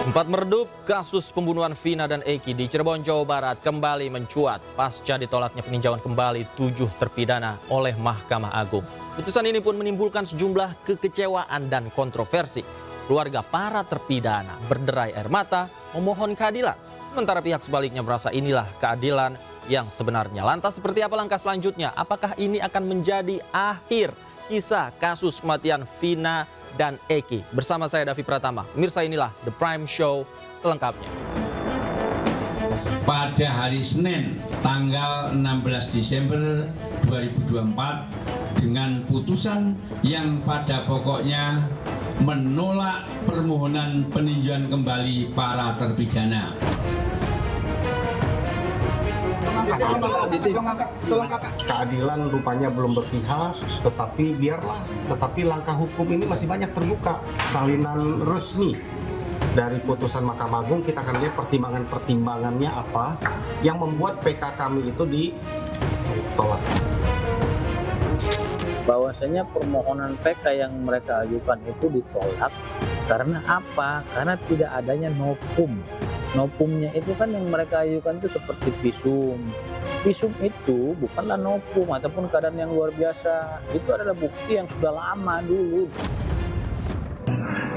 Sempat meredup, kasus pembunuhan Vina dan Eki di Cirebon, Jawa Barat kembali mencuat pasca ditolaknya peninjauan kembali 7 terpidana oleh Mahkamah Agung. Putusan ini pun menimbulkan sejumlah kekecewaan dan kontroversi. Keluarga para terpidana berderai air mata memohon keadilan, sementara pihak sebaliknya merasa inilah keadilan yang sebenarnya. Lantas seperti apa langkah selanjutnya? Apakah ini akan menjadi akhir kisah kasus kematian Vina dan Eki? Bersama saya Davi Pratama. Pemirsa, inilah The Prime Show selengkapnya. Pada hari Senin tanggal 16 Desember 2024 dengan putusan yang pada pokoknya menolak permohonan peninjauan kembali para terpidana. Keadilan rupanya belum berpihak, tetapi langkah hukum ini masih banyak terbuka. Salinan resmi dari putusan Mahkamah Agung, kita akan lihat pertimbangannya apa yang membuat PK kami itu ditolak. Bahwasanya permohonan PK yang mereka ajukan itu ditolak karena apa? Karena tidak adanya nopum. Nopumnya itu kan yang mereka ajukan itu seperti visum. Visum itu bukanlah nopum ataupun keadaan yang luar biasa. Itu adalah bukti yang sudah lama dulu.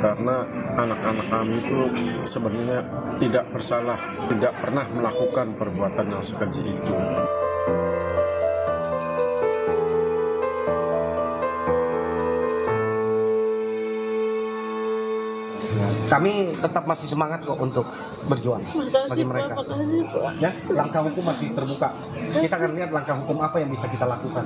Karena anak-anak kami itu sebenarnya tidak bersalah, tidak pernah melakukan perbuatan yang sekeji itu. Kami tetap masih semangat kok untuk berjuang bagi mereka. Ya, langkah hukum masih terbuka. Kita akan lihat langkah hukum apa yang bisa kita lakukan.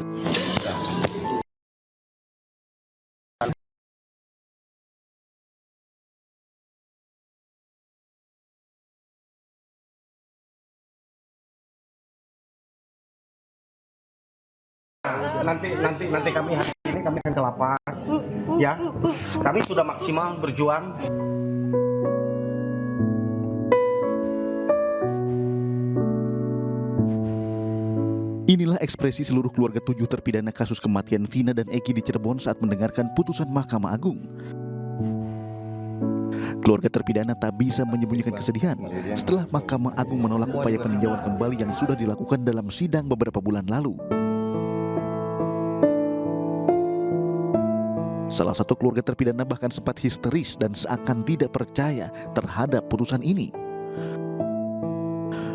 Nanti kami hari ini kami akan ke lapas. Ya, kami sudah maksimal berjuang. Inilah ekspresi seluruh keluarga 7 terpidana kasus kematian Vina dan Eki di Cirebon saat mendengarkan putusan Mahkamah Agung. Keluarga terpidana tak bisa menyembunyikan kesedihan setelah Mahkamah Agung menolak upaya peninjauan kembali yang sudah dilakukan dalam sidang beberapa bulan lalu. Salah satu keluarga terpidana bahkan sempat histeris dan seakan tidak percaya terhadap putusan ini.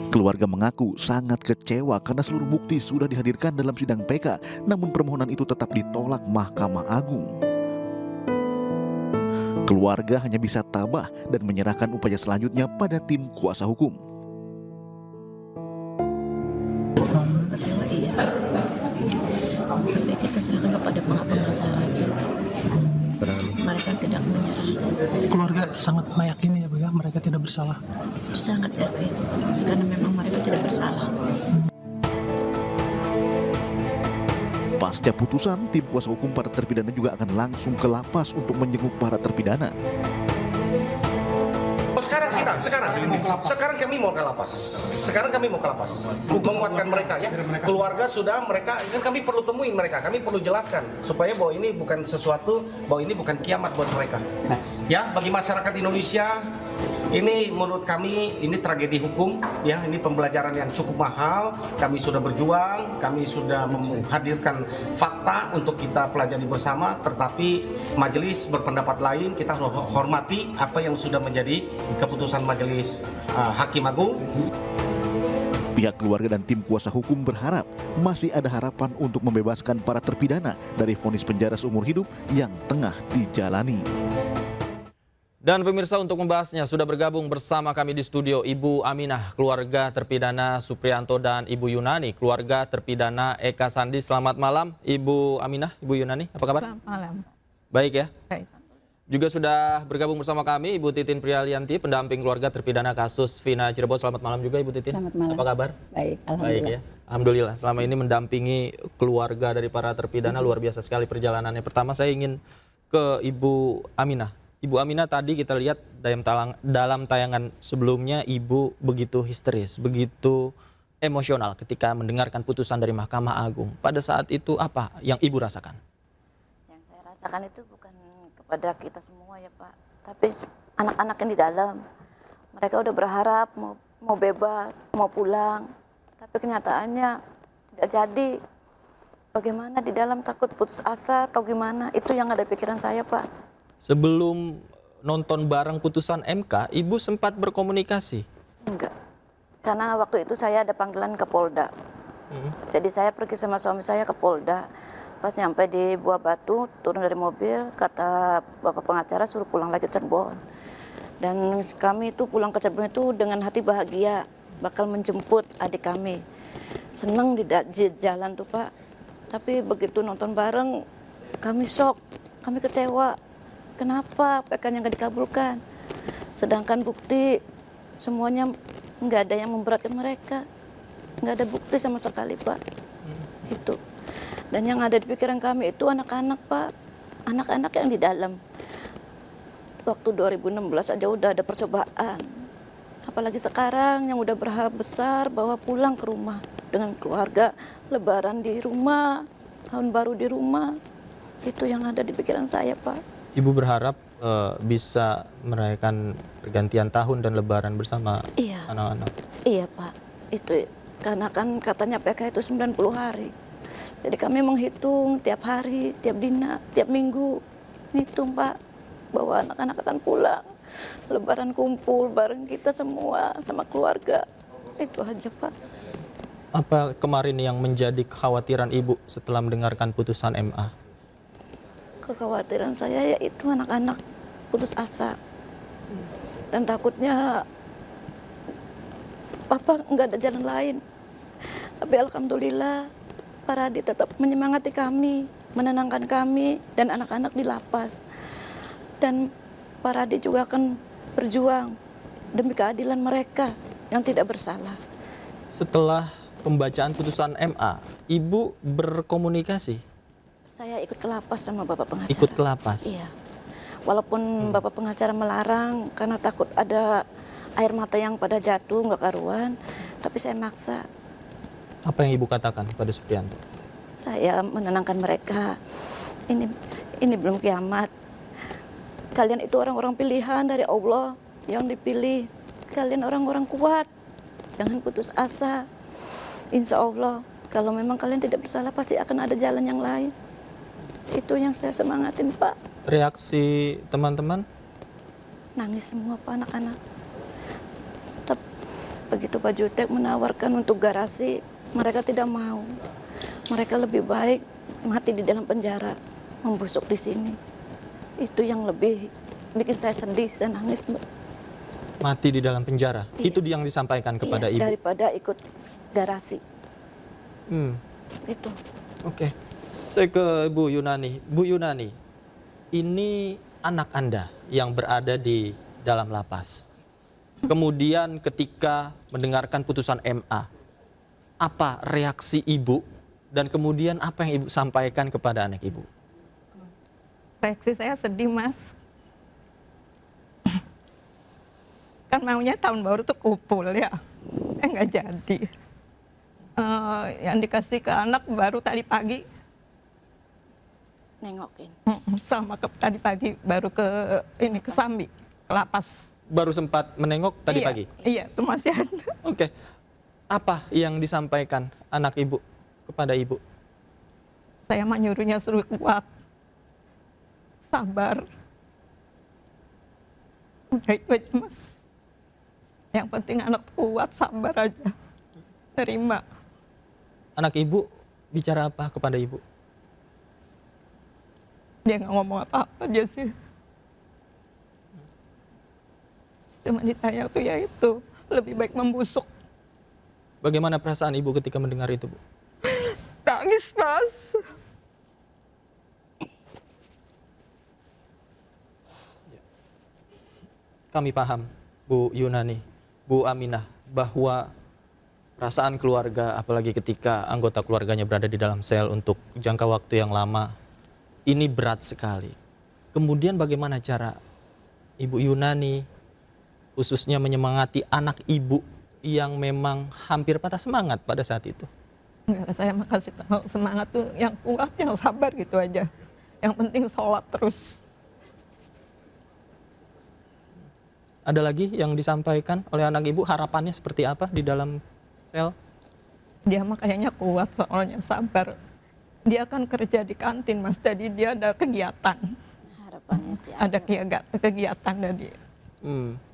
Keluarga mengaku sangat kecewa karena seluruh bukti sudah dihadirkan dalam sidang PK, namun permohonan itu tetap ditolak Mahkamah Agung. Keluarga hanya bisa tabah dan menyerahkan upaya selanjutnya pada tim kuasa hukum. Kecewa iya, tapi kita serahkan kepada pengadilan saja. Mereka tidak menyerah. Keluarga sangat meyakini ya Bu ya, mereka tidak bersalah. Sangat yakin, karena memang mereka tidak bersalah. Pasca putusan, tim kuasa hukum para terpidana juga akan langsung ke lapas untuk menjenguk para terpidana. Sekarang kami mau ke lapas. Menguatkan mereka ya. Keluarga sudah, mereka kan kami perlu temuin mereka, kami perlu jelaskan supaya bahwa ini bukan sesuatu, bahwa ini bukan kiamat buat mereka. Ya, bagi masyarakat Indonesia ini menurut kami ini tragedi hukum ya, ini pembelajaran yang cukup mahal. Kami sudah berjuang, kami sudah menghadirkan fakta untuk kita pelajari bersama, tetapi majelis berpendapat lain. Kita hormati apa yang sudah menjadi keputusan majelis Hakim Agung. Pihak keluarga dan tim kuasa hukum berharap masih ada harapan untuk membebaskan para terpidana dari vonis penjara seumur hidup yang tengah dijalani. Dan pemirsa, untuk membahasnya sudah bergabung bersama kami di studio Ibu Aminah, keluarga terpidana Suprianto, dan Ibu Yunani, keluarga terpidana Eka Sandi. Selamat malam Ibu Aminah, Ibu Yunani, apa kabar? Selamat malam. Baik ya? Baik. Juga sudah bergabung bersama kami Ibu Titin Prialianti, pendamping keluarga terpidana kasus Vina Cirebon. Selamat malam juga Ibu Titin. Selamat malam. Apa kabar? Baik, alhamdulillah. Baik ya. Alhamdulillah, selama ini mendampingi keluarga dari para terpidana, luar biasa sekali perjalanannya. Pertama saya ingin ke Ibu Aminah. Ibu Aminah, tadi kita lihat dalam tayangan sebelumnya Ibu begitu histeris, begitu emosional ketika mendengarkan putusan dari Mahkamah Agung. Pada saat itu apa yang Ibu rasakan? Yang saya rasakan itu bukan kepada kita semua ya Pak, tapi anak-anak yang di dalam. Mereka udah berharap mau bebas, mau pulang, tapi kenyataannya tidak jadi. Bagaimana di dalam takut putus asa atau gimana? Itu yang ada pikiran saya, Pak. Sebelum nonton bareng putusan MK, Ibu sempat berkomunikasi? Enggak. Karena waktu itu saya ada panggilan ke Polda. Jadi saya pergi sama suami saya ke Polda. Pas nyampe di Buah Batu, turun dari mobil, kata Bapak pengacara suruh pulang lagi ke Cirebon. Dan kami itu pulang ke Cirebon itu dengan hati bahagia, bakal menjemput adik kami. Senang di jalan tuh, Pak. Tapi begitu nonton bareng, kami shock, kami kecewa. Kenapa PK-nya nggak dikabulkan? Sedangkan bukti semuanya nggak ada yang memberatkan mereka. Nggak ada bukti sama sekali, Pak. Itu. Dan yang ada di pikiran kami itu anak-anak, Pak. Anak-anak yang di dalam. Waktu 2016 aja udah ada percobaan. Apalagi sekarang yang udah berharap besar bahwa pulang ke rumah dengan keluarga, lebaran di rumah, tahun baru di rumah. Itu yang ada di pikiran saya, Pak. Ibu berharap bisa merayakan pergantian tahun dan lebaran bersama anak-anak. Iya, Pak. Itu karena kan katanya PK itu 90 hari. Jadi kami menghitung tiap hari, tiap dina, tiap minggu. Hitung, Pak, bahwa anak-anak akan pulang. Lebaran kumpul bareng kita semua sama keluarga. Itu aja, Pak. Apa kemarin yang menjadi kekhawatiran Ibu setelah mendengarkan putusan MA? Kekhawatiran saya yaitu anak-anak putus asa. Dan takutnya Papa nggak ada jalan lain. Tapi alhamdulillah Pak Radi tetap menyemangati kami, menenangkan kami dan anak-anak di lapas. Dan Pak Radi juga akan berjuang demi keadilan mereka yang tidak bersalah. Setelah pembacaan putusan MA, Ibu berkomunikasi? Saya ikut ke lapas sama Bapak pengacara. Ikut ke lapas? Iya. Walaupun Bapak pengacara melarang karena takut ada air mata yang pada jatuh, nggak karuan, tapi saya maksa. Apa yang Ibu katakan pada Supriyanto? Saya menenangkan mereka. Ini belum kiamat. Kalian itu orang-orang pilihan dari Allah yang dipilih. Kalian orang-orang kuat. Jangan putus asa. Insya Allah, kalau memang kalian tidak bersalah, pasti akan ada jalan yang lain. Itu yang saya semangatin, Pak. Reaksi teman-teman? Nangis semua, Pak, anak-anak. Begitu Pak Jutek menawarkan untuk garasi, mereka tidak mau. Mereka lebih baik mati di dalam penjara, membusuk di sini. Itu yang lebih bikin saya sedih dan nangis, Mbak. Mati di dalam penjara? Iya. Itu yang disampaikan kepada Ibu? Daripada ikut garasi. Itu. Oke. Saya ke Bu Yunani. Bu Yunani, ini anak Anda yang berada di dalam lapas. Kemudian ketika mendengarkan putusan MA, apa reaksi Ibu dan kemudian apa yang Ibu sampaikan kepada anak Ibu? Reaksi saya sedih, Mas. Kan maunya tahun baru tuh kumpul ya, nggak jadi. Yang dikasih ke anak baru tadi pagi. Nengokin. Sama tadi pagi baru ke Sambi, ke lapas. Baru sempat menengok tadi pagi? Iya, itu masih ada. Oke. Apa yang disampaikan anak Ibu kepada Ibu? Saya mah nyuruhnya suruh kuat. Sabar. Udah itu aja, Mas. Yang penting anak kuat, sabar aja. Terima. Anak Ibu bicara apa kepada Ibu? Dia nggak ngomong apa-apa, dia sih. Cuma ditanya tuh ya itu, lebih baik membusuk. Bagaimana perasaan Ibu ketika mendengar itu, Bu? Nangis, Mas. Kami paham, Bu Yunani, Bu Aminah, bahwa perasaan keluarga, apalagi ketika anggota keluarganya berada di dalam sel untuk jangka waktu yang lama, ini berat sekali. Kemudian bagaimana cara Ibu Yunani khususnya menyemangati anak Ibu yang memang hampir patah semangat pada saat itu? Enggak, saya makasih tahu semangat tuh yang kuat, yang sabar gitu aja. Yang penting sholat terus. Ada lagi yang disampaikan oleh anak ibu, harapannya seperti apa di dalam sel? Dia mah kayaknya kuat soalnya, sabar. Dia kan kerja di kantin Mas, jadi dia ada kegiatan. Harapannya sih Ada kegiatan dari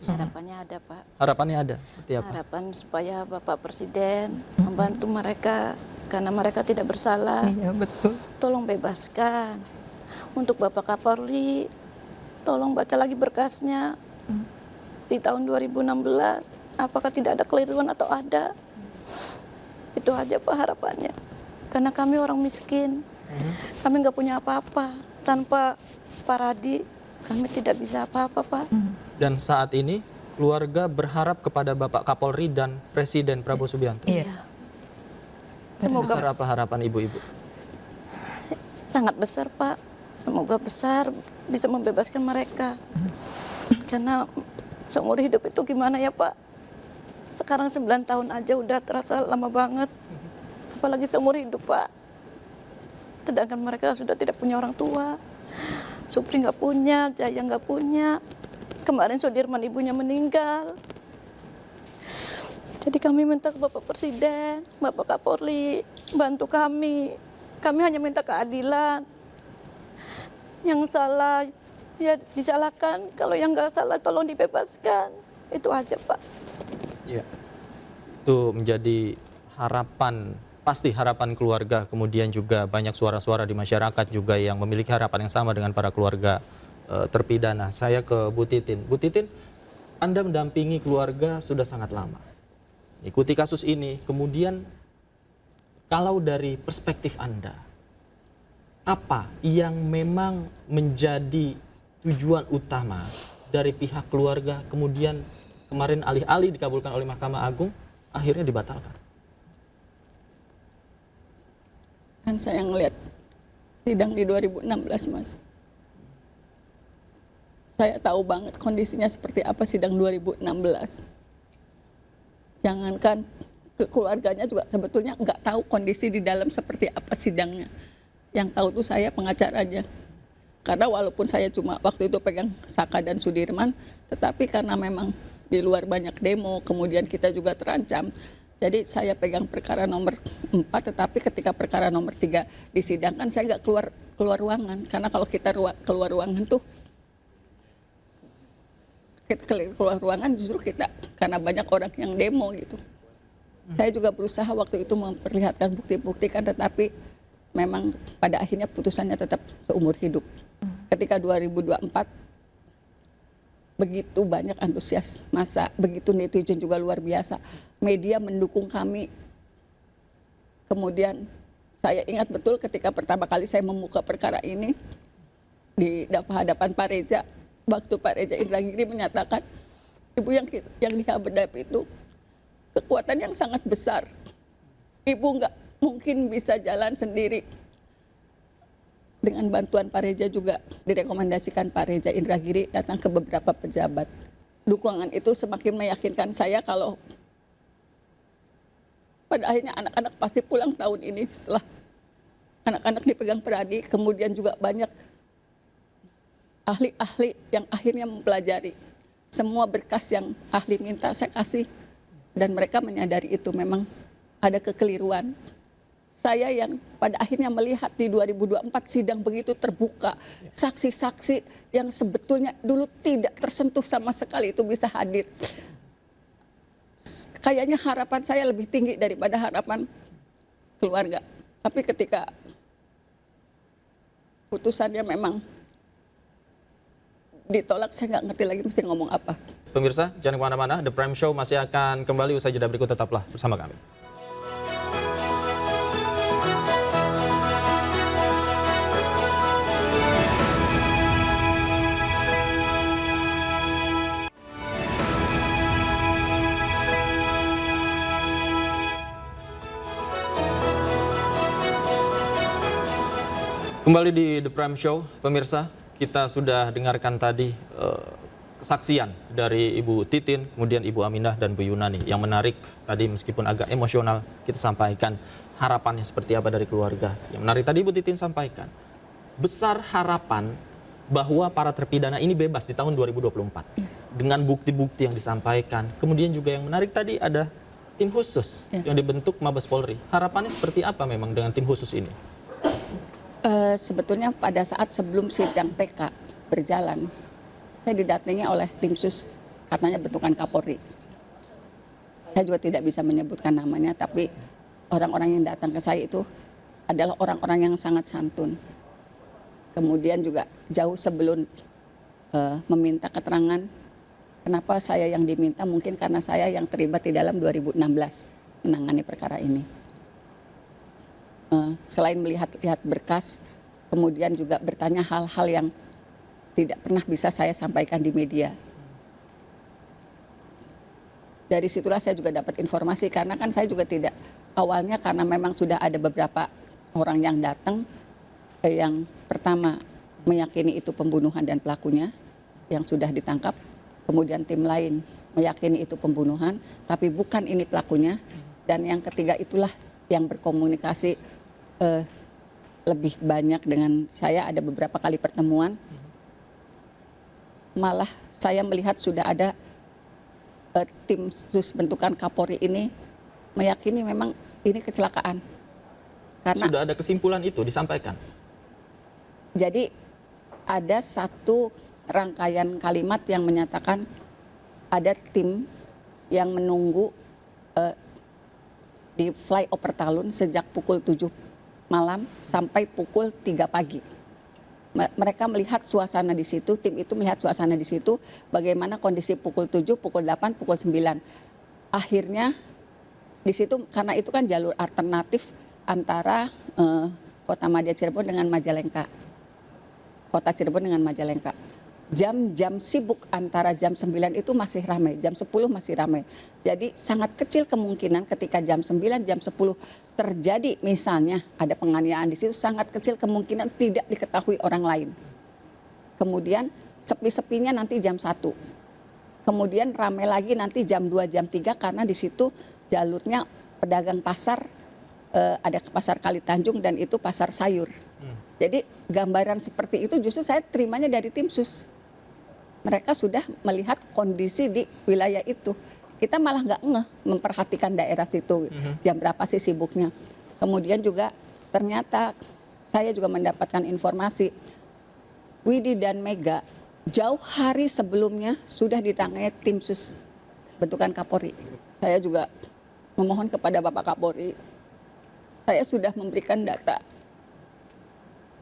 harapannya ada Pak. Harapannya ada seperti apa? Harapan supaya Bapak Presiden membantu mereka karena mereka tidak bersalah. Iya betul. Tolong bebaskan. Untuk Bapak Kapolri, tolong baca lagi berkasnya. Di tahun 2016, apakah tidak ada keliruan atau ada? Itu aja Pak harapannya. Karena kami orang miskin, kami nggak punya apa-apa. Tanpa Pak Radi, kami tidak bisa apa-apa Pak. Dan saat ini keluarga berharap kepada Bapak Kapolri dan Presiden Prabowo Subianto. Iya. Sebesar apa harapan ibu-ibu? Sangat besar Pak. Semoga besar bisa membebaskan mereka. Karena seumur hidup itu gimana ya Pak? Sekarang 9 tahun aja udah terasa lama banget. Apalagi seumur hidup Pak. Sedangkan mereka sudah tidak punya orang tua. Supri nggak punya, Jaya nggak punya. Kemarin Sudirman ibunya meninggal. Jadi kami minta ke Bapak Presiden, Bapak Kapolri, bantu kami. Kami hanya minta keadilan. Yang salah ya disalahkan, kalau yang nggak salah tolong dibebaskan. Itu aja Pak. Ya. Itu menjadi harapan, pasti harapan keluarga, kemudian juga banyak suara-suara di masyarakat juga yang memiliki harapan yang sama dengan para keluarga terpidana. Saya ke Bu Titin. Bu Titin, Anda mendampingi keluarga sudah sangat lama. Ikuti kasus ini, kemudian kalau dari perspektif Anda, apa yang memang menjadi tujuan utama dari pihak keluarga, kemudian kemarin alih-alih dikabulkan oleh Mahkamah Agung, akhirnya dibatalkan? Kan saya ngelihat sidang di 2016 Mas. Saya tahu banget kondisinya seperti apa sidang 2016. Jangankan keluarganya juga sebetulnya nggak tahu kondisi di dalam seperti apa sidangnya. Yang tahu tuh saya pengacaranya. Karena walaupun saya cuma waktu itu pegang Saka dan Sudirman, tetapi karena memang di luar banyak demo, kemudian kita juga terancam. Jadi saya pegang perkara nomor 4, tetapi ketika perkara nomor 3 disidangkan, saya nggak keluar ruangan. Karena kalau kita keluar ruangan tuh, keluar ruangan justru kita, karena banyak orang yang demo gitu. Saya juga berusaha waktu itu memperlihatkan bukti-bukti kan, tetapi memang pada akhirnya putusannya tetap seumur hidup. Ketika 2024, begitu banyak antusias massa, begitu netizen juga luar biasa. Media mendukung kami. Kemudian saya ingat betul ketika pertama kali saya membuka perkara ini di hadapan Pak Reza, waktu Pak Reza Indragiri menyatakan ibu yang dihadapi itu kekuatan yang sangat besar. Ibu nggak mungkin bisa jalan sendiri. Dengan bantuan Pak Reza juga direkomendasikan Pak Reza Indragiri datang ke beberapa pejabat. Dukungan itu semakin meyakinkan saya kalau pada akhirnya anak-anak pasti pulang tahun ini setelah anak-anak dipegang Peradi, kemudian juga banyak ahli-ahli yang akhirnya mempelajari semua berkas yang ahli minta saya kasih, dan mereka menyadari itu memang ada kekeliruan. Saya yang pada akhirnya melihat di 2024 sidang begitu terbuka, saksi-saksi yang sebetulnya dulu tidak tersentuh sama sekali itu bisa hadir. Kayaknya harapan saya lebih tinggi daripada harapan keluarga. Tapi ketika putusannya memang ditolak, saya nggak ngerti lagi mesti ngomong apa. Pemirsa, jangan kemana-mana, The Prime Show masih akan kembali usai jeda berikut, tetaplah bersama kami. Kembali di The Prime Show, pemirsa, kita sudah dengarkan tadi kesaksian dari Ibu Titin, kemudian Ibu Aminah dan Bu Yunani. Yang menarik tadi meskipun agak emosional, kita sampaikan harapannya seperti apa dari keluarga. Yang menarik tadi Ibu Titin sampaikan, besar harapan bahwa para terpidana ini bebas di tahun 2024 dengan bukti-bukti yang disampaikan. Kemudian juga yang menarik tadi ada tim khusus yang dibentuk Mabes Polri. Harapannya seperti apa memang dengan tim khusus ini? Sebetulnya pada saat sebelum sidang TK berjalan, saya didatangi oleh tim sus, katanya bentukan Kapolri. Saya juga tidak bisa menyebutkan namanya, tapi orang-orang yang datang ke saya itu adalah orang-orang yang sangat santun. Kemudian juga jauh sebelum meminta keterangan, kenapa saya yang diminta, mungkin karena saya yang terlibat di dalam 2016 menangani perkara ini. Selain melihat berkas, kemudian juga bertanya hal-hal yang tidak pernah bisa saya sampaikan di media. Dari situlah saya juga dapat informasi, karena kan saya juga tidak, awalnya karena memang sudah ada beberapa orang yang datang, yang pertama meyakini itu pembunuhan dan pelakunya yang sudah ditangkap, kemudian tim lain meyakini itu pembunuhan tapi bukan ini pelakunya, dan yang ketiga itulah yang berkomunikasi lebih banyak dengan saya. Ada beberapa kali pertemuan, malah saya melihat sudah ada tim sus bentukan Kapolri ini meyakini memang ini kecelakaan. Karena sudah ada kesimpulan itu disampaikan. Jadi ada satu rangkaian kalimat yang menyatakan ada tim yang menunggu di flyover Talun sejak pukul 7 malam sampai pukul 3 pagi. Mereka melihat suasana di situ, tim itu melihat suasana di situ, bagaimana kondisi pukul 7, pukul 8, pukul 9. Akhirnya di situ, karena itu kan jalur alternatif antara Kota Madya Cirebon dengan Majalengka. Kota Cirebon dengan Majalengka. Jam-jam sibuk antara jam 9 itu masih ramai, jam 10 masih ramai. Jadi sangat kecil kemungkinan ketika jam 9, jam 10 terjadi misalnya ada penganiayaan di situ, sangat kecil kemungkinan tidak diketahui orang lain. Kemudian sepi-sepinya nanti jam 1. Kemudian ramai lagi nanti jam 2, jam 3 karena di situ jalurnya pedagang pasar, ada pasar Kali Tanjung dan itu pasar sayur. Jadi gambaran seperti itu justru saya terimanya dari tim sus. Mereka sudah melihat kondisi di wilayah itu. Kita malah nggak ngeh memperhatikan daerah situ, jam berapa sih sibuknya. Kemudian juga ternyata saya juga mendapatkan informasi, Widi dan Mega jauh hari sebelumnya sudah ditangani tim sus bentukan Kapolri. Saya juga memohon kepada Bapak Kapolri, saya sudah memberikan data.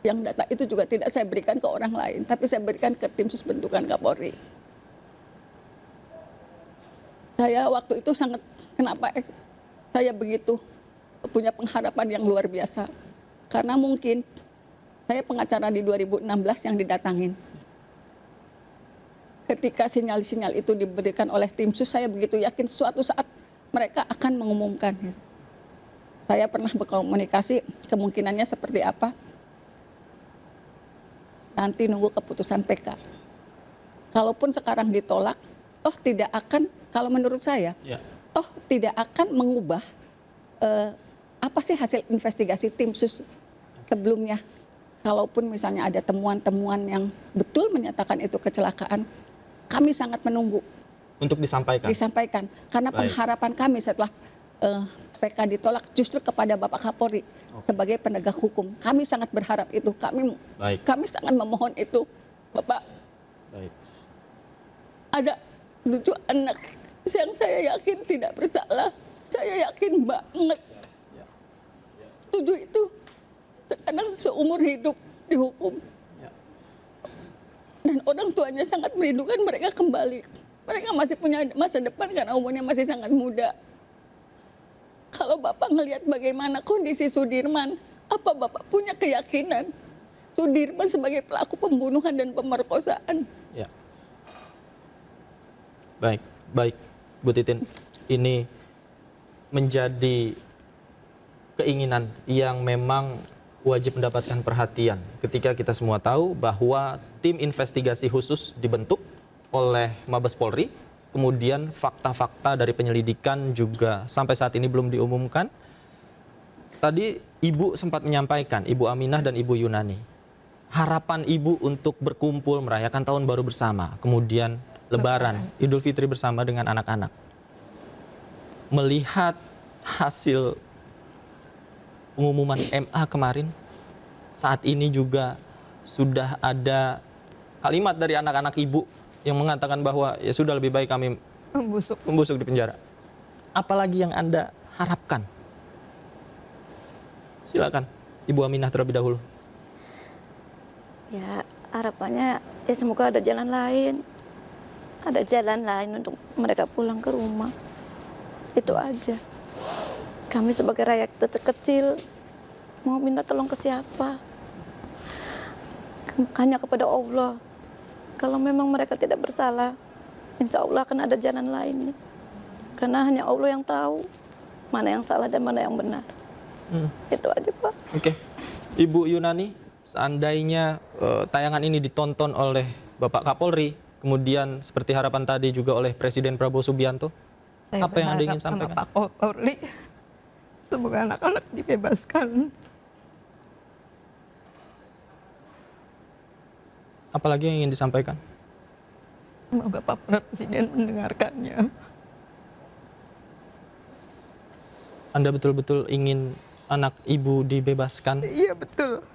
Yang data itu juga tidak saya berikan ke orang lain, tapi saya berikan ke tim sus bentukan Kapolri. Saya waktu itu sangat, kenapa saya begitu punya pengharapan yang luar biasa. Karena mungkin saya pengacara di 2016 yang didatangin. Ketika sinyal-sinyal itu diberikan oleh tim sus, saya begitu yakin suatu saat mereka akan mengumumkan. Saya pernah berkomunikasi, kemungkinannya seperti apa. Nanti nunggu keputusan PK. Kalaupun sekarang ditolak, toh tidak akan, kalau menurut saya, toh tidak akan mengubah apa sih hasil investigasi tim sus sebelumnya. Kalaupun misalnya ada temuan-temuan yang betul menyatakan itu kecelakaan, kami sangat menunggu. Untuk disampaikan? Disampaikan. Karena pengharapan kami setelah PK ditolak justru kepada Bapak Kapolri sebagai penegak hukum. Kami sangat berharap itu. Kami sangat memohon itu, Bapak. Ada 7 anak yang saya yakin tidak bersalah. Saya yakin banget. 7 itu sekarang seumur hidup dihukum. Dan orang tuanya sangat merindukan mereka kembali. Mereka masih punya masa depan karena umurnya masih sangat muda. Kalau Bapak ngelihat bagaimana kondisi Sudirman, apa Bapak punya keyakinan Sudirman sebagai pelaku pembunuhan dan pemerkosaan? Ya. Baik, Bu Titin. Ini menjadi keinginan yang memang wajib mendapatkan perhatian ketika kita semua tahu bahwa tim investigasi khusus dibentuk oleh Mabes Polri. Kemudian fakta-fakta dari penyelidikan juga sampai saat ini belum diumumkan. Tadi Ibu sempat menyampaikan, Ibu Aminah dan Ibu Yunani, harapan ibu untuk berkumpul merayakan tahun baru bersama, kemudian Lebaran, Idul Fitri bersama dengan anak-anak. Melihat hasil pengumuman MA kemarin, saat ini juga sudah ada kalimat dari anak-anak ibu yang mengatakan bahwa ya sudah lebih baik kami membusuk di penjara. Apalagi yang Anda harapkan? Silakan, Ibu Aminah terlebih dahulu. Ya, harapannya ya semoga ada jalan lain. Ada jalan lain untuk mereka pulang ke rumah. Itu aja. Kami sebagai rakyat kecil mau minta tolong ke siapa? Hanya kepada Allah. Kalau memang mereka tidak bersalah, insya Allah akan ada jalan lain. Karena hanya Allah yang tahu mana yang salah dan mana yang benar. Itu aja, Pak. Oke. Ibu Yunani, seandainya tayangan ini ditonton oleh Bapak Kapolri, kemudian seperti harapan tadi juga oleh Presiden Prabowo Subianto, apa yang Anda ingin sampaikan? Pak Kapolri, semoga anak-anak dibebaskan. Apalagi yang ingin disampaikan? Semoga Pak Presiden mendengarkannya. Anda betul-betul ingin anak ibu dibebaskan? Iya, betul.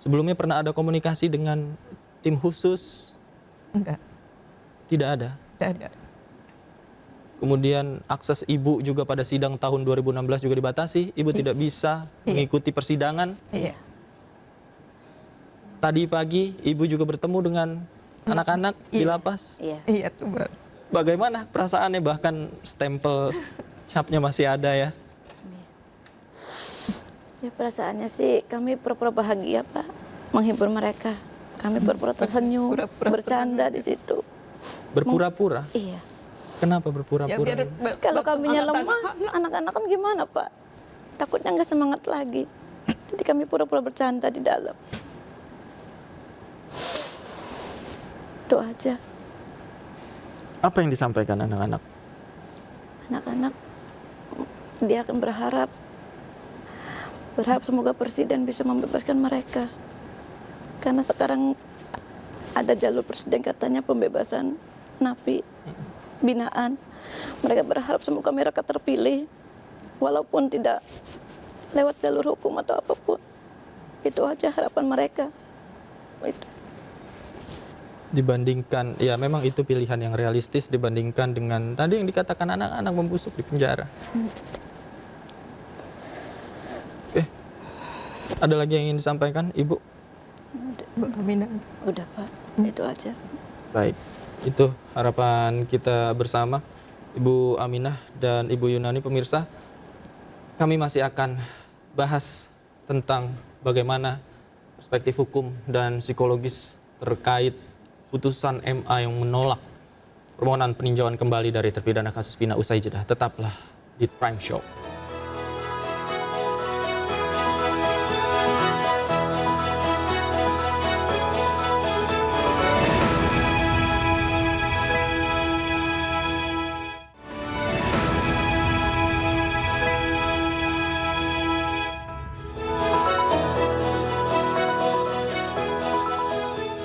Sebelumnya pernah ada komunikasi dengan tim khusus? Enggak. Tidak ada? Tidak ada. Kemudian akses ibu juga pada sidang tahun 2016 juga dibatasi? Ibu tidak bisa mengikuti persidangan? Iya. Tadi pagi ibu juga bertemu dengan anak-anak di lapas? Iya. Iya tuh, Mbak. Bagaimana perasaannya, bahkan stempel capnya masih ada ya? Ya perasaannya sih kami pura-pura bahagia, Pak, menghibur mereka. Kami pura-pura tersenyum, bercanda di situ. Berpura-pura? Iya. Kenapa berpura-pura? Kalau kaminya lemah, anak-anak kan gimana, Pak? Takutnya nggak semangat lagi. Jadi kami pura-pura bercanda di dalam. Itu aja. Apa yang disampaikan anak-anak? Anak-anak, dia akan berharap semoga Presiden bisa membebaskan mereka. Karena sekarang ada jalur Presiden katanya pembebasan napi binaan. Mereka berharap semoga mereka terpilih walaupun tidak lewat jalur hukum atau apapun. Itu aja harapan mereka. Itu. Dibandingkan, ya memang itu pilihan yang realistis dibandingkan dengan tadi yang dikatakan anak-anak membusuk di penjara. Ada lagi yang ingin disampaikan, Ibu? Udah, Pak. Itu aja. Baik, itu harapan kita bersama, Ibu Aminah dan Ibu Yunani. Pemirsa, kami masih akan bahas tentang bagaimana perspektif hukum dan psikologis terkait putusan MA yang menolak permohonan peninjauan kembali dari terpidana kasus Vina usai jeda. Tetaplah di Prime Show.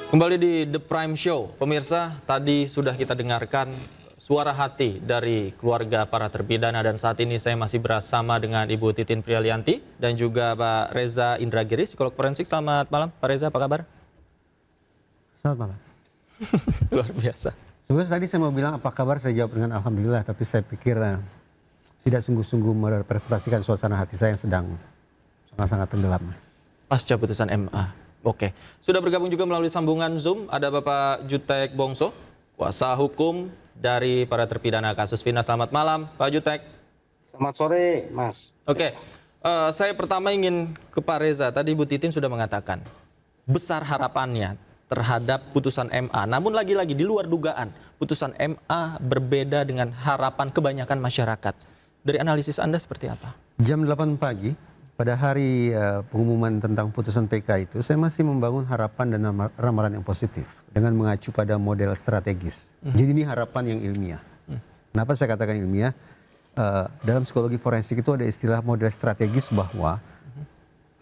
Kembali di The Prime Show, pemirsa, tadi sudah kita dengarkan suara hati dari keluarga para terpidana dan saat ini saya masih bersama dengan Ibu Titin Prialianti dan juga Pak Reza Indragiri, psikolog forensik. Selamat malam, Pak Reza, apa kabar? Selamat malam. Luar biasa. Sebenarnya tadi saya mau bilang apa kabar, saya jawab dengan Alhamdulillah, tapi saya pikir tidak sungguh-sungguh merepresentasikan suasana hati saya yang sedang sangat-sangat tenggelam. Pasca putusan MA. Oke, sudah bergabung juga melalui sambungan Zoom, ada Bapak Jutek Bongso, kuasa hukum dari para terpidana kasus Vina. Selamat malam, Pak Jutek. Selamat sore, Mas. Oke, saya pertama ingin ke Pak Reza. Tadi Bu Titin sudah mengatakan, besar harapannya terhadap putusan MA. Namun lagi-lagi di luar dugaan, putusan MA berbeda dengan harapan kebanyakan masyarakat. Dari analisis Anda seperti apa? Jam 8 pagi, pada hari pengumuman tentang putusan PK itu, saya masih membangun harapan dan ramalan yang positif dengan mengacu pada model strategis. Jadi ini harapan yang ilmiah. Kenapa saya katakan ilmiah? Dalam psikologi forensik itu ada istilah model strategis bahwa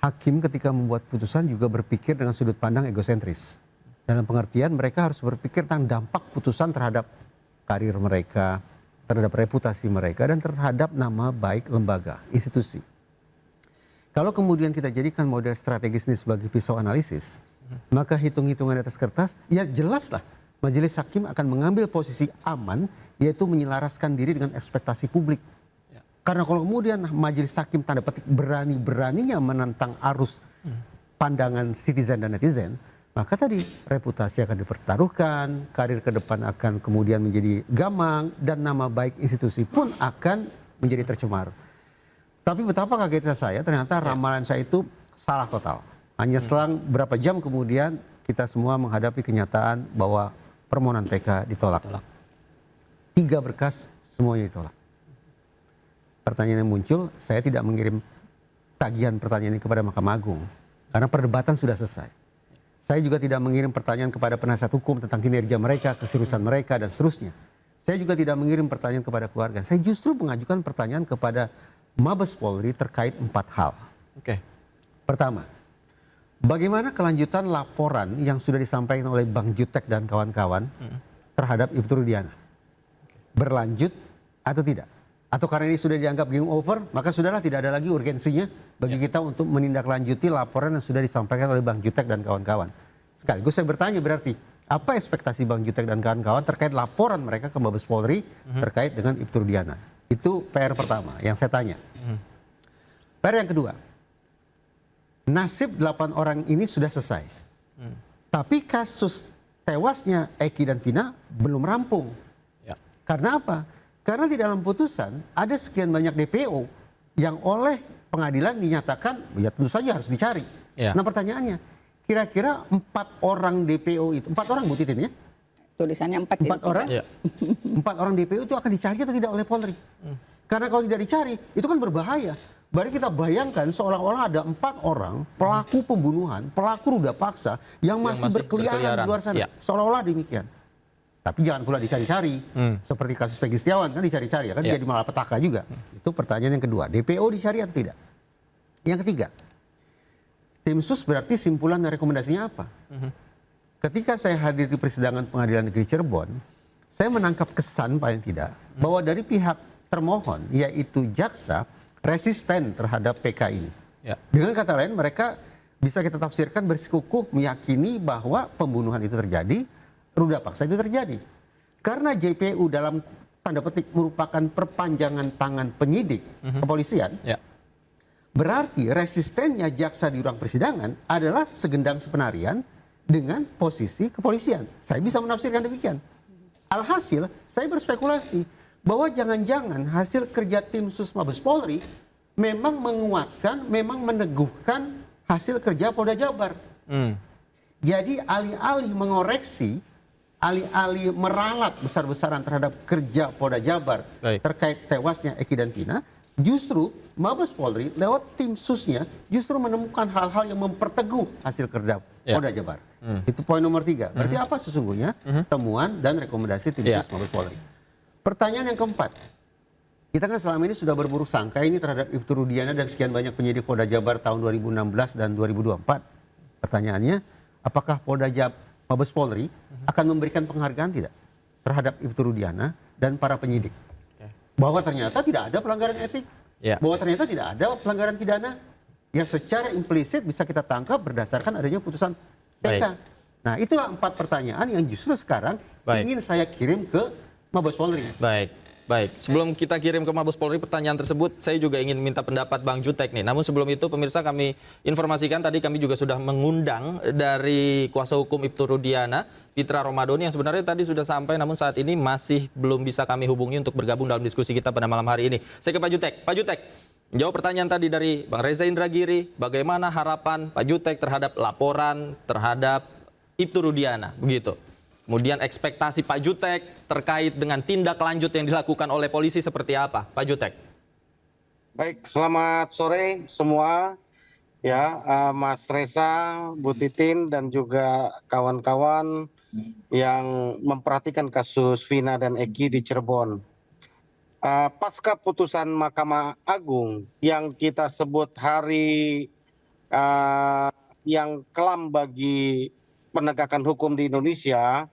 hakim ketika membuat putusan juga berpikir dengan sudut pandang egosentris. Dalam pengertian mereka harus berpikir tentang dampak putusan terhadap karir mereka, terhadap reputasi mereka, dan terhadap nama baik lembaga, institusi. Kalau kemudian kita jadikan model strategis ini sebagai pisau analisis, maka hitung-hitungan di atas kertas, ya jelaslah majelis hakim akan mengambil posisi aman, yaitu menyelaraskan diri dengan ekspektasi publik. Karena kalau kemudian majelis hakim tanda petik berani-beraninya menentang arus pandangan citizen dan netizen, maka tadi reputasi akan dipertaruhkan, karir ke depan akan kemudian menjadi gamang, dan nama baik institusi pun akan menjadi tercemar. Tapi betapa kagetnya saya, ternyata ramalan saya itu salah total. Hanya selang berapa jam kemudian kita semua menghadapi kenyataan bahwa permohonan PK ditolak. 3 berkas semuanya ditolak. Pertanyaan yang muncul, saya tidak mengirim tagihan pertanyaan ini kepada Mahkamah Agung karena perdebatan sudah selesai. Saya juga tidak mengirim pertanyaan kepada penasihat hukum tentang kinerja mereka, keseriusan mereka, dan seterusnya. Saya juga tidak mengirim pertanyaan kepada keluarga. Saya justru mengajukan pertanyaan kepada Mabes Polri terkait 4 hal. Pertama, bagaimana kelanjutan laporan yang sudah disampaikan oleh Bang Jutek dan kawan-kawan terhadap Ibu Rudiana? Berlanjut atau tidak? Atau karena ini sudah dianggap game over, maka sudahlah tidak ada lagi urgensinya bagi kita untuk menindaklanjuti laporan yang sudah disampaikan oleh Bang Jutek dan kawan-kawan. Sekaligus saya bertanya berarti, apa ekspektasi Bang Jutek dan kawan-kawan terkait laporan mereka ke Mabes Polri terkait dengan Ibu Rudiana? Itu PR pertama yang saya tanya. PR yang kedua, nasib 8 orang ini sudah selesai. Tapi kasus tewasnya Eki dan Vina belum rampung. Karena apa? Karena di dalam putusan ada sekian banyak DPO yang oleh pengadilan dinyatakan ya tentu saja harus dicari. Nah pertanyaannya, kira-kira 4 orang DPO itu, 4 orang Bu Titin ya? Tulisannya 4 orang? 4 orang DPO itu akan dicari atau tidak oleh Polri? Karena kalau tidak dicari, itu kan berbahaya. Berarti kita bayangkan seolah-olah ada 4 orang pelaku pembunuhan, pelaku ruda paksa yang masih berkeliaran di luar sana. Seolah-olah demikian. Tapi jangan pula dicari-cari. Seperti kasus Peggy Setiawan kan dicari-cari, kan jadi malapetaka juga. Itu pertanyaan yang kedua. DPO dicari atau tidak? Yang ketiga, tim sus berarti simpulan dan rekomendasinya apa? Ketika saya hadir di persidangan Pengadilan Negeri Cirebon, saya menangkap kesan paling tidak bahwa dari pihak termohon, yaitu jaksa, resisten terhadap PK ini. Dengan kata lain, mereka bisa kita tafsirkan bersikukuh meyakini bahwa pembunuhan itu terjadi, ruda paksa itu terjadi. Karena JPU dalam tanda petik merupakan perpanjangan tangan penyidik kepolisian, berarti resistennya jaksa di ruang persidangan adalah segendang sepenarian dengan posisi kepolisian. Saya bisa menafsirkan demikian. Alhasil, saya berspekulasi bahwa jangan-jangan hasil kerja tim sus Mabes Polri memang menguatkan, memang meneguhkan hasil kerja Polda Jabar. Jadi alih-alih mengoreksi, alih-alih meralat besar-besaran terhadap kerja Polda Jabar terkait tewasnya Eki dan Vina, justru Mabes Polri lewat tim susnya justru menemukan hal-hal yang memperteguh hasil kerja Polda Jabar. Itu poin nomor 3. Berarti apa sesungguhnya temuan dan rekomendasi tim sus Mabes Polri? Pertanyaan yang keempat, kita kan selama ini sudah berburuk sangka ini terhadap Ibu Rudiana dan sekian banyak penyidik Polda Jabar tahun 2016 dan 2024. Pertanyaannya, apakah Mabes Polri akan memberikan penghargaan tidak terhadap Ibu Rudiana dan para penyidik? Bahwa ternyata tidak ada pelanggaran etik, bahwa ternyata tidak ada pelanggaran pidana yang secara implisit bisa kita tangkap berdasarkan adanya putusan PK. Nah itulah 4 pertanyaan yang justru sekarang ingin saya kirim ke Mabes Polri. Baik. Sebelum kita kirim ke Mabes Polri pertanyaan tersebut, saya juga ingin minta pendapat Bang Jutek nih. Namun sebelum itu pemirsa kami informasikan tadi kami juga sudah mengundang dari kuasa hukum Ibtu Rudiana, Fitra Romadhoni yang sebenarnya tadi sudah sampai namun saat ini masih belum bisa kami hubungi untuk bergabung dalam diskusi kita pada malam hari ini. Saya ke Pak Jutek. Pak Jutek, menjawab pertanyaan tadi dari Bang Reza Indragiri, bagaimana harapan Pak Jutek terhadap laporan terhadap Ibtu Rudiana, begitu. Kemudian ekspektasi Pak Jutek terkait dengan tindak lanjut yang dilakukan oleh polisi seperti apa, Pak Jutek? Baik, selamat sore semua. Ya, Mas Reza, Bu Titin, dan juga kawan-kawan yang memperhatikan kasus Vina dan Eki di Cirebon. Pasca putusan Mahkamah Agung yang kita sebut hari yang kelam bagi penegakan hukum di Indonesia,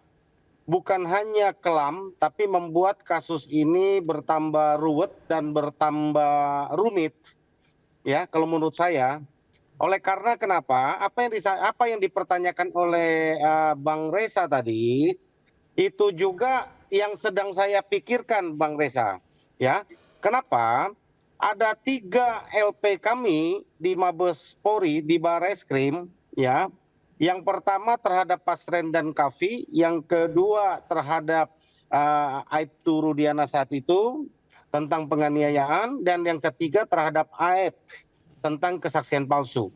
bukan hanya kelam, tapi membuat kasus ini bertambah ruwet dan bertambah rumit, ya kalau menurut saya. Oleh karena kenapa? Apa yang dipertanyakan oleh Bang Reza tadi, itu juga yang sedang saya pikirkan, Bang Reza. Ya, kenapa? Ada 3 LP kami di Mabes Polri, di Barreskrim, ya. Yang pertama terhadap Pasren dan Kavi, yang kedua terhadap Aibtu Rudiana saat itu tentang penganiayaan, dan yang ketiga terhadap Aib tentang kesaksian palsu.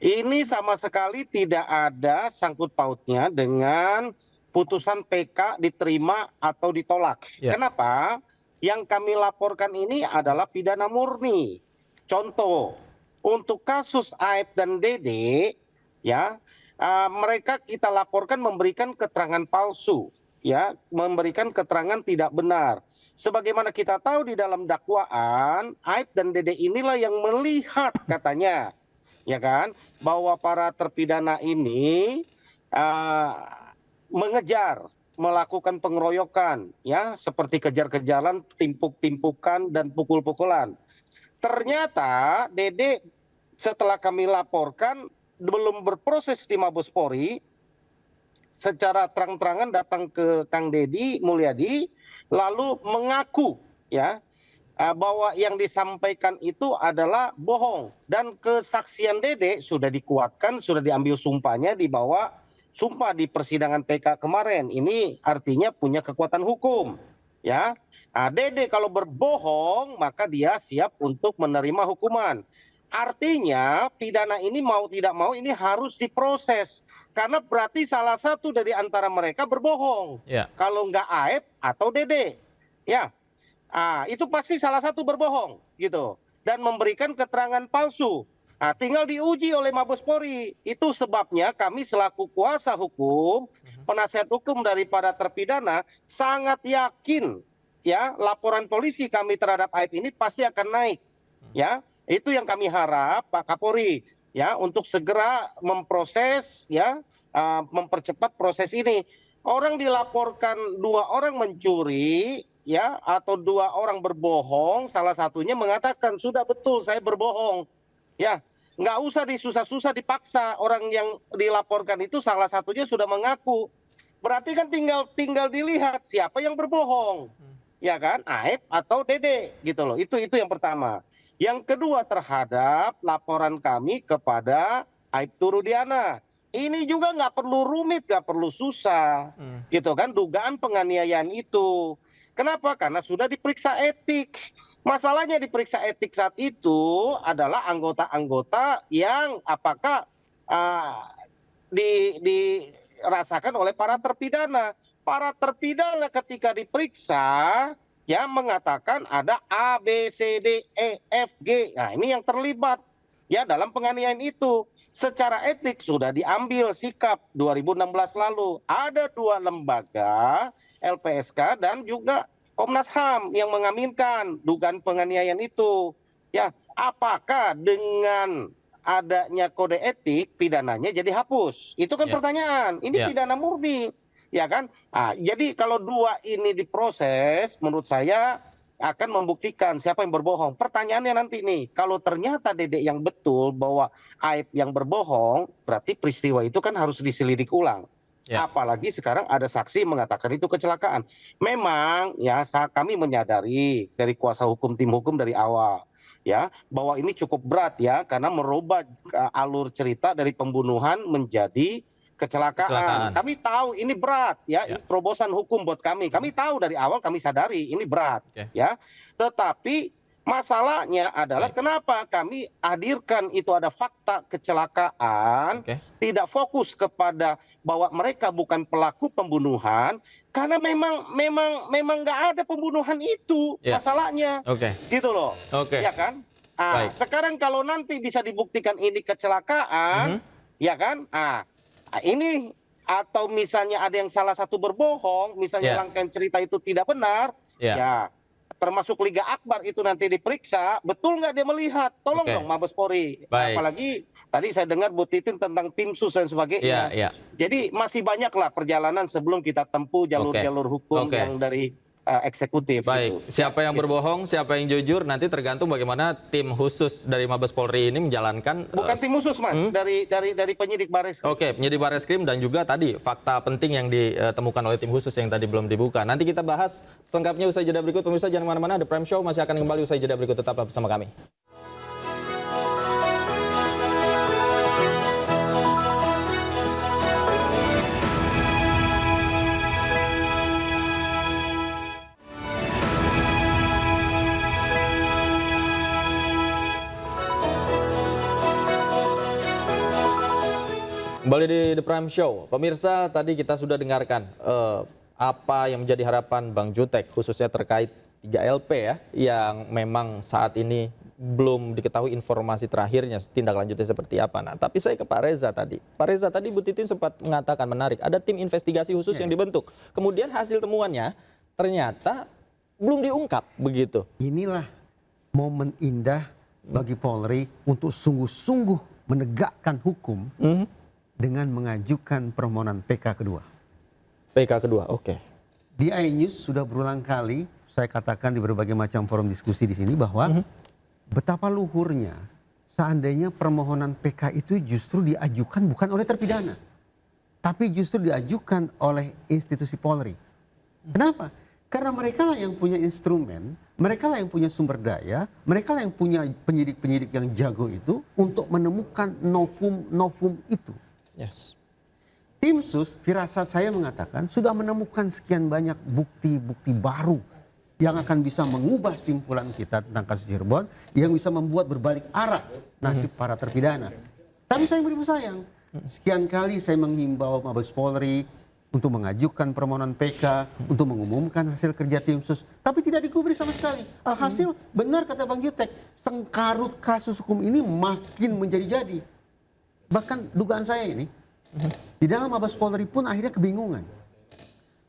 Ini sama sekali tidak ada sangkut pautnya dengan putusan PK diterima atau ditolak. Kenapa? Yang kami laporkan ini adalah pidana murni. Contoh, untuk kasus Aib dan Dede, ya, mereka kita laporkan memberikan keterangan palsu, ya, memberikan keterangan tidak benar. Sebagaimana kita tahu di dalam dakwaan, Aib dan Dede inilah yang melihat katanya, ya kan, bahwa para terpidana ini mengejar, melakukan pengeroyokan, ya, seperti kejar-kejaran, timpuk-timpukan dan pukul-pukulan. Ternyata Dede setelah kami laporkan belum berproses di Mabes Polri, secara terang-terangan datang ke Kang Deddy Mulyadi, lalu mengaku, ya, bahwa yang disampaikan itu adalah bohong, dan kesaksian Dede sudah dikuatkan, sudah diambil sumpahnya, dibawa sumpah di persidangan PK kemarin. Ini artinya punya kekuatan hukum, ya. Dede kalau berbohong maka dia siap untuk menerima hukuman. Artinya pidana ini mau tidak mau ini harus diproses, karena berarti salah satu dari antara mereka berbohong. Kalau nggak Aib atau Dede, ya, itu pasti salah satu berbohong, gitu, dan memberikan keterangan palsu. Tinggal diuji oleh Mabes Polri. Itu sebabnya kami selaku kuasa hukum, penasihat hukum daripada terpidana, sangat yakin, ya, laporan polisi kami terhadap Aib ini pasti akan naik, ya. Itu yang kami harap Pak Kapolri, ya, untuk segera memproses, ya, mempercepat proses ini. Orang dilaporkan 2 orang mencuri, ya, atau 2 orang berbohong, salah satunya mengatakan sudah betul saya berbohong, ya, nggak usah disusah-susah dipaksa. Orang yang dilaporkan itu salah satunya sudah mengaku, berarti kan tinggal dilihat siapa yang berbohong, ya kan, Aib atau Dede, gitu loh. Itu yang pertama. Yang kedua terhadap laporan kami kepada Aibtu Rudiana, ini juga nggak perlu rumit, nggak perlu susah, gitu kan, dugaan penganiayaan itu. Kenapa? Karena sudah diperiksa etik. Masalahnya diperiksa etik saat itu adalah anggota-anggota yang apakah dirasakan oleh para terpidana. Para terpidana ketika diperiksa, ya, mengatakan ada A, B, C, D, E, F, G. Nah, ini yang terlibat, ya, dalam penganiayaan itu. Secara etik sudah diambil sikap 2016 lalu. Ada 2 lembaga, LPSK dan juga Komnas HAM, yang mengaminkan dugaan penganiayaan itu. Ya, apakah dengan adanya kode etik pidananya jadi hapus? Itu kan pertanyaan. Ini pidana murni, ya kan? Jadi kalau 2 ini diproses, menurut saya akan membuktikan siapa yang berbohong. Pertanyaannya nanti nih, kalau ternyata Dede yang betul bahwa Aib yang berbohong, berarti peristiwa itu kan harus diselidik ulang. Apalagi sekarang ada saksi mengatakan itu kecelakaan. Memang, ya, kami menyadari dari kuasa hukum, tim hukum dari awal, ya, bahwa ini cukup berat, ya, karena merubah alur cerita dari pembunuhan menjadi kecelakaan. Kami tahu ini berat, ya, ini terobosan hukum buat kami. Kami tahu dari awal, kami sadari ini berat, ya. Tetapi masalahnya adalah kenapa kami hadirkan itu ada fakta kecelakaan, tidak fokus kepada bahwa mereka bukan pelaku pembunuhan, karena memang nggak ada pembunuhan itu, masalahnya, gitu loh, ya kan? Sekarang kalau nanti bisa dibuktikan ini kecelakaan, ya kan? Ini atau misalnya ada yang salah satu berbohong, misalnya rangkaian cerita itu tidak benar, ya, termasuk Liga Akbar itu nanti diperiksa, betul nggak dia melihat? Tolong Oke. dong Mabes Polri. Baik. Apalagi tadi saya dengar Bu Titin tentang tim sus dan sebagainya. Iya, iya. Jadi masih banyak lah perjalanan sebelum kita tempuh jalur-jalur hukum Oke. yang dari eksekutif. Baik, gitu. siapa yang Gitu. berbohong, siapa yang jujur, nanti tergantung bagaimana tim khusus dari Mabes Polri ini menjalankan. Bukan tim khusus Mas, dari penyidik Baris. Oke, penyidik Barreskrim dan juga tadi fakta penting yang ditemukan oleh tim khusus yang tadi belum dibuka. Nanti kita bahas selengkapnya usai jeda berikut. Pemirsa jangan kemana-mana, The Prime Show masih akan kembali usai jeda berikut. Tetaplah bersama kami. Kembali di The Prime Show. Pemirsa, tadi kita sudah dengarkan apa yang menjadi harapan Bang Jutek, khususnya terkait 3LP ya, yang memang saat ini belum diketahui informasi terakhirnya, tindak lanjutnya seperti apa. Nah, tapi saya ke Pak Reza tadi. Pak Reza, tadi Bu Titin sempat mengatakan menarik, ada tim investigasi khusus yang dibentuk. Kemudian hasil temuannya ternyata belum diungkap, begitu. Inilah momen indah bagi Polri untuk sungguh-sungguh menegakkan hukum dengan mengajukan permohonan PK kedua. PK kedua, oke. Di iNews sudah berulang kali saya katakan di berbagai macam forum diskusi di sini bahwa betapa luhurnya seandainya permohonan PK itu justru diajukan bukan oleh terpidana, tapi justru diajukan oleh institusi Polri. Kenapa? Karena mereka lah yang punya instrumen, mereka lah yang punya sumber daya, mereka lah yang punya penyidik-penyidik yang jago itu untuk menemukan novum itu. Yes. Tim sus, firasat saya mengatakan sudah menemukan sekian banyak bukti-bukti baru yang akan bisa mengubah simpulan kita tentang kasus Cirebon, yang bisa membuat berbalik arah nasib para terpidana. Tapi sayang beribu sayang, sekian kali saya menghimbau Mabes Polri untuk mengajukan permohonan PK, untuk mengumumkan hasil kerja tim sus, tapi tidak digubris sama sekali. Alhasil benar kata Bang Jutek, sengkarut kasus hukum ini makin menjadi-jadi. Bahkan dugaan saya ini, di dalam Mabes Polri pun akhirnya kebingungan.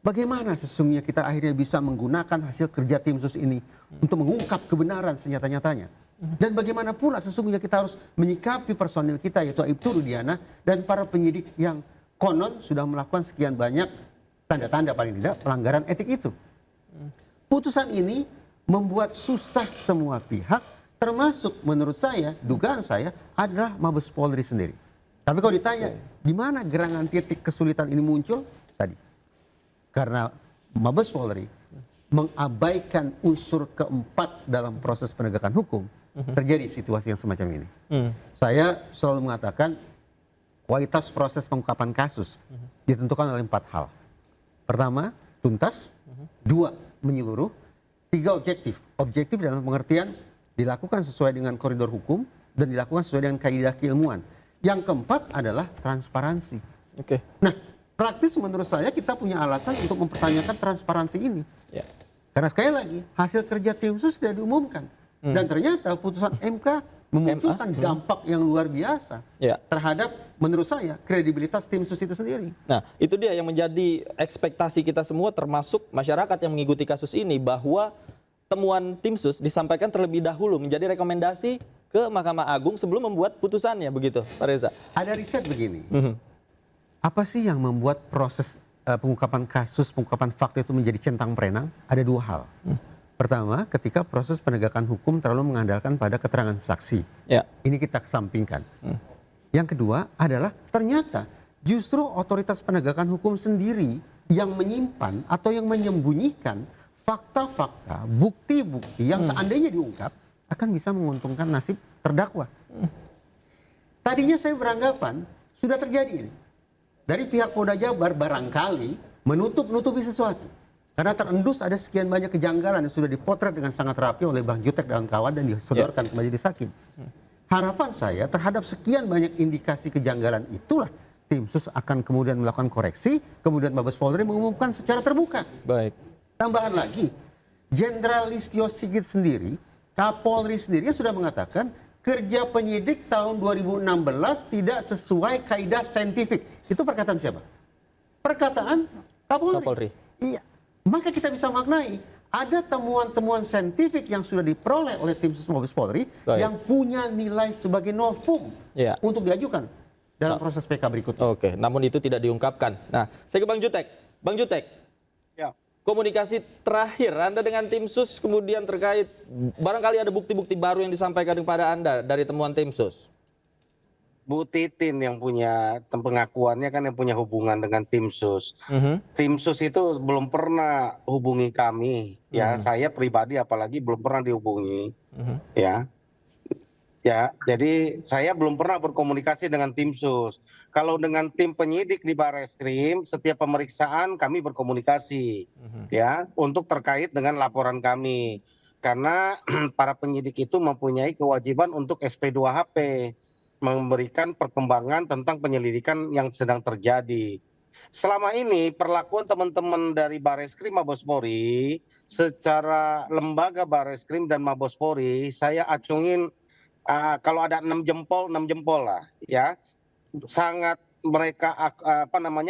Bagaimana sesungguhnya kita akhirnya bisa menggunakan hasil kerja tim sus ini untuk mengungkap kebenaran senyata-nyatanya. Dan bagaimana pula sesungguhnya kita harus menyikapi personil kita yaitu Aibtu Rudiana dan para penyidik yang konon sudah melakukan sekian banyak tanda-tanda paling tidak pelanggaran etik itu. Putusan ini membuat susah semua pihak, termasuk menurut saya, dugaan saya adalah Mabes Polri sendiri. Tapi kalau ditanya, di mana gerangan titik kesulitan ini muncul? Tadi. Karena Mabes Polri mengabaikan unsur keempat dalam proses penegakan hukum, terjadi situasi yang semacam ini. Saya selalu mengatakan, kualitas proses pengungkapan kasus ditentukan oleh 4 hal. Pertama, tuntas. 2, menyeluruh. 3, objektif. Objektif dalam pengertian dilakukan sesuai dengan koridor hukum dan dilakukan sesuai dengan kaidah keilmuan. Yang keempat adalah transparansi. Oke. Nah, praktis menurut saya kita punya alasan untuk mempertanyakan transparansi ini. Ya. Karena sekali lagi, hasil kerja tim sus sudah diumumkan. Dan ternyata putusan MK memunculkan dampak yang luar biasa terhadap, menurut saya, kredibilitas tim sus itu sendiri. Nah, itu dia yang menjadi ekspektasi kita semua, termasuk masyarakat yang mengikuti kasus ini, bahwa temuan tim sus disampaikan terlebih dahulu menjadi rekomendasi ke Mahkamah Agung sebelum membuat putusannya, begitu, Pak Reza? Ada riset begini, apa sih yang membuat proses pengungkapan kasus, pengungkapan fakta itu menjadi centang perenang? Ada 2 hal. Pertama, ketika proses penegakan hukum terlalu mengandalkan pada keterangan saksi. Ini kita kesampingkan. Yang kedua adalah ternyata justru otoritas penegakan hukum sendiri yang menyimpan atau yang menyembunyikan fakta-fakta, bukti-bukti yang seandainya diungkap akan bisa menguntungkan nasib terdakwa. Tadinya saya beranggapan sudah terjadi ini. Dari pihak Polda Jabar barangkali menutup-nutupi sesuatu. Karena terendus ada sekian banyak kejanggalan yang sudah dipotret dengan sangat rapi oleh Bang Jutek dan kawan dan disodorkan ke majelis hakim. Harapan saya terhadap sekian banyak indikasi kejanggalan itulah tim sus akan kemudian melakukan koreksi, kemudian Mabes Polri mengumumkan secara terbuka. Baik. Tambahan lagi, Jenderal Listio Sigit sendiri, Kapolri sendiri sudah mengatakan kerja penyidik tahun 2016 tidak sesuai kaidah saintifik. Itu perkataan siapa? Perkataan Kapolri. Kapolri. Iya. Maka kita bisa maknai ada temuan-temuan saintifik yang sudah diperoleh oleh tim sus Mabes Polri yang punya nilai sebagai novum untuk diajukan dalam proses PK berikutnya. Oke, namun itu tidak diungkapkan. Nah, saya ke Bang Jutek. Bang Jutek, komunikasi terakhir Anda dengan tim sus kemudian terkait barangkali ada bukti-bukti baru yang disampaikan kepada Anda dari temuan tim sus. Bu Titin yang punya pengakuannya kan yang punya hubungan dengan tim sus. Tim sus itu belum pernah hubungi kami, ya. Saya pribadi apalagi belum pernah dihubungi, ya. Ya, jadi saya belum pernah berkomunikasi dengan tim sus. Kalau dengan tim penyidik di Barreskrim, setiap pemeriksaan kami berkomunikasi, ya, untuk terkait dengan laporan kami. Karena para penyidik itu mempunyai kewajiban untuk SP2HP. Memberikan perkembangan tentang penyelidikan yang sedang terjadi. Selama ini perlakuan teman-teman dari Barreskrim Mabes Polri secara lembaga Barreskrim dan Mabes Polri saya acungin kalau ada 6 jempol lah, ya. Sangat mereka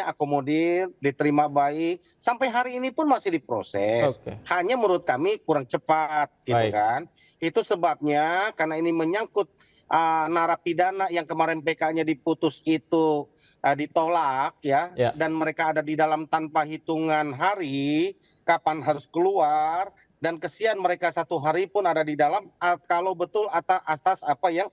akomodir, diterima baik, sampai hari ini pun masih diproses. Hanya menurut kami kurang cepat, gitu kan. Itu sebabnya karena ini menyangkut narapidana yang kemarin PK-nya diputus itu ditolak, ya, dan mereka ada di dalam tanpa hitungan hari kapan harus keluar, dan kesian mereka 1 hari pun ada di dalam kalau betul atas apa yang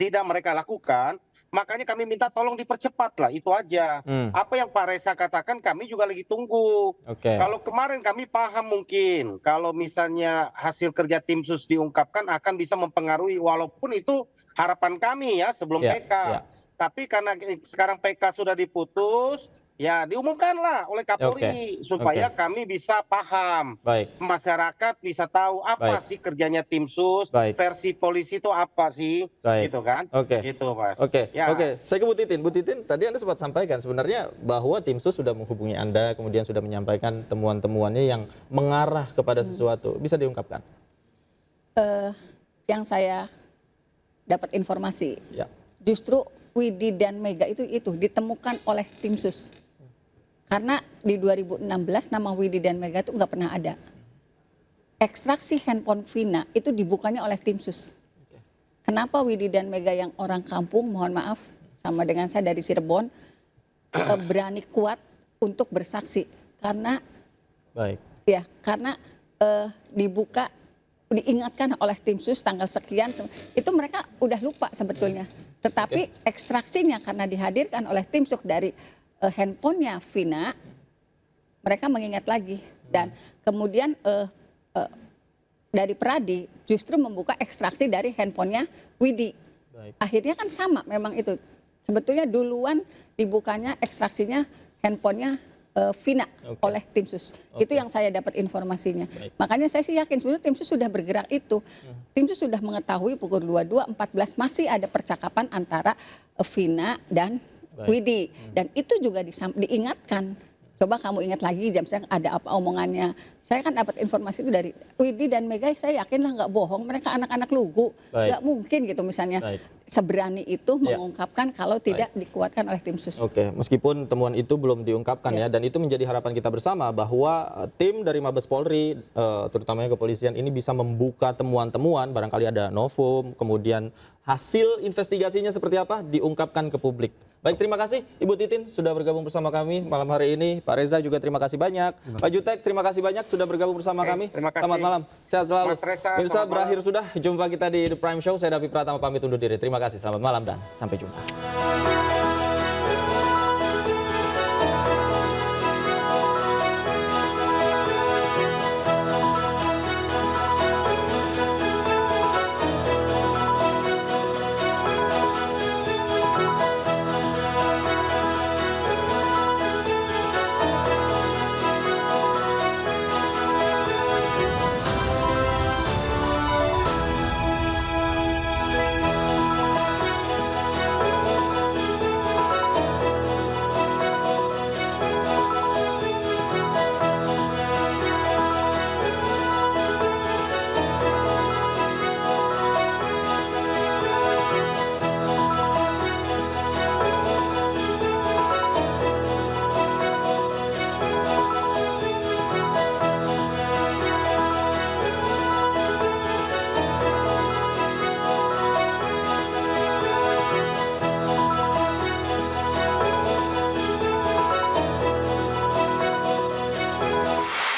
tidak mereka lakukan. Makanya kami minta tolong dipercepat lah, itu aja. Apa yang Pak Reza katakan kami juga lagi tunggu. Kalau kemarin kami paham mungkin kalau misalnya hasil kerja tim sus diungkapkan akan bisa mempengaruhi, walaupun itu harapan kami ya sebelum PK. Tapi karena sekarang PK sudah diputus, ya diumumkanlah oleh Kapolri supaya kami bisa paham. Masyarakat bisa tahu apa sih kerjanya tim sus, versi polisi itu apa sih, gitu kan? Gitu, Mas. Saya ke Bu Titin. Bu Titin, tadi Anda sempat sampaikan sebenarnya bahwa tim sus sudah menghubungi Anda, kemudian sudah menyampaikan temuan-temuannya yang mengarah kepada sesuatu. Bisa diungkapkan? Yang saya dapat informasi, justru Widi dan Mega itu ditemukan oleh tim sus. Karena di 2016 nama Widi dan Mega itu nggak pernah ada. Ekstraksi handphone Vina itu dibukanya oleh tim sus. Kenapa Widi dan Mega yang orang kampung, mohon maaf, sama dengan saya dari Cirebon, berani kuat untuk bersaksi? Karena dibuka, diingatkan oleh tim sus tanggal sekian, itu mereka udah lupa sebetulnya. Tetapi ekstraksinya karena dihadirkan oleh tim sus dari handphonenya Vina, mereka mengingat lagi, dan kemudian dari Pradi justru membuka ekstraksi dari handphonenya Widi. Akhirnya kan sama, memang itu sebetulnya duluan dibukanya ekstraksinya handphonenya Vina oleh tim sus. Itu yang saya dapat informasinya. Makanya saya sih yakin sebetulnya tim sus sudah bergerak itu. Tim sus sudah mengetahui pukul 22.14 masih ada percakapan antara Vina dan Widi, dan itu juga diingatkan. Coba kamu ingat lagi jam saya ada apa omongannya. Saya kan dapat informasi itu dari Widi dan Mega, saya yakinlah nggak bohong, mereka anak-anak lugu, nggak mungkin gitu misalnya seberani itu mengungkapkan kalau tidak dikuatkan oleh tim sus. Meskipun temuan itu belum diungkapkan ya, dan itu menjadi harapan kita bersama bahwa tim dari Mabes Polri, terutamanya kepolisian ini bisa membuka temuan-temuan, barangkali ada novum, kemudian hasil investigasinya seperti apa diungkapkan ke publik. Baik, terima kasih Ibu Titin sudah bergabung bersama kami malam hari ini. Pak Reza juga terima kasih banyak. Pak Jutek terima kasih banyak sudah bergabung bersama kami. Terima kasih. Selamat malam, sehat selalu. Mas Reza, Pemirsa, berakhir sudah jumpa kita di The Prime Show. Saya Davi Pratama pamit undur diri. Terima kasih, selamat malam dan sampai jumpa.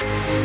Jakarta.